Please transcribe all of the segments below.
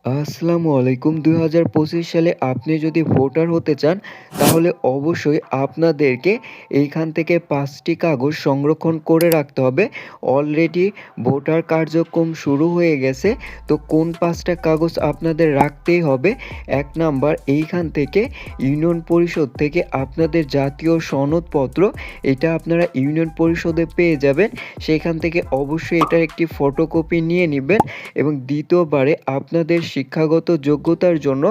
আসসালামু আলাইকুম। ২০২৫ সালে আপনি যদি ভোটার হতে চান, তাহলে অবশ্যই আপনাদেরকে এইখান থেকে ৫ টি কাগজ সংরক্ষণ করে রাখতে হবে। অলরেডি ভোটার কার্যক্রম শুরু হয়ে গেছে। তো কোন ৫ টা কাগজ আপনাদের রাখতেই হবে? ১ নাম্বার, এইখান থেকে ইউনিয়ন পরিষদ থেকে আপনাদের জাতীয় সনদপত্র, এটা আপনারা ইউনিয়ন পরিষদে পেয়ে যাবেন। সেখান থেকে অবশ্যই এটার একটি ফটোকপি নিয়ে নিবেন এবং দ্বিতীয়বারে আপনাদের শিক্ষাগত যোগ্যতার জন্য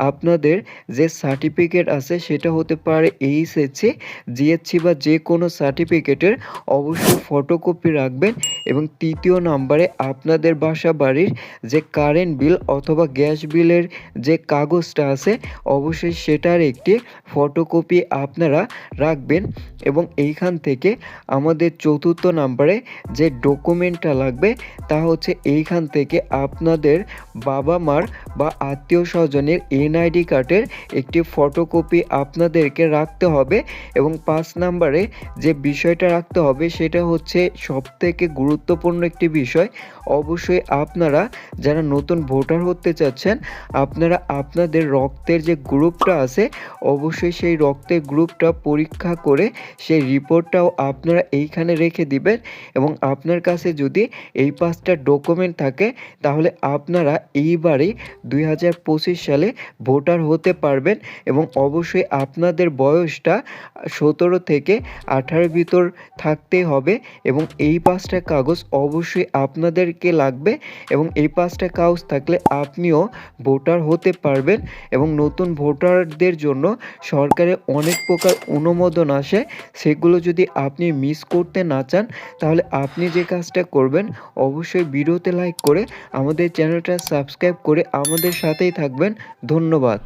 আপনাদের যে সার্টিফিকেট আছে সেটা হতে পারে এইচএসসি, জিএসসি বা যে কোনো সার্টিফিকেটের অবশ্যই ফটোকপি রাখবেন এবং ৩য় নাম্বারে আপনাদের বাসা বাড়ির যে কারেন্ট বিল অথবা গ্যাস বিলের যে কাগজটা আছে অবশ্যই সেটার একটি ফটোকপি আপনারা রাখবেন এবং এইখান থেকে আমাদের ৪র্থ নাম্বারে যে ডকুমেন্টটা লাগবে তা হচ্ছে এইখান থেকে আপনাদের বাবা-মার বা আত্মীয়-স্বজনের এনআইডি কার্ডের একটি ফটোকপি আপনাদেরকে রাখতে হবে এবং ৫ নাম্বারে যে বিষয়টা রাখতে হবে সেটা হচ্ছে সবথেকে গুরুত্বপূর্ণ একটি বিষয়। অবশ্যই আপনারা যারা নতুন ভোটার হতে চাচ্ছেন, আপনারা আপনাদের রক্তের যে গ্রুপটা আছে অবশ্যই সেই রক্তের গ্রুপটা পরীক্ষা করে সেই রিপোর্টটাও আপনারা এইখানে রেখে দিবেন এবং আপনার কাছে যদি এই ৫ টা ডকুমেন্ট থাকে তাহলে আপনারা এইবারে ২০২৫ সালে ভোটার হতে পারবেন এবং অবশ্যই আপনাদের বয়সটা ১৭ থেকে ১৮ ভিতর থাকতে হবে এবং এই ৫ টা কাগজ অবশ্যই আপনাদেরকে লাগবে এবং এই ৫ টা কাগজ থাকলে আপনিও ভোটার হতে পারবেন এবং নতুন ভোটারদের জন্য সরকারের অনেক প্রকার অনুমোদন আসে। সেগুলো যদি আপনি মিস করতে না চান তাহলে আপনি যে কাজটা করবেন অবশ্যই ভিডিওতে লাইক করে আমাদের চ্যানেলটা সাবস্ক্রাইব করে আমাদের সাথেই থাকবেন। ধন্যবাদ।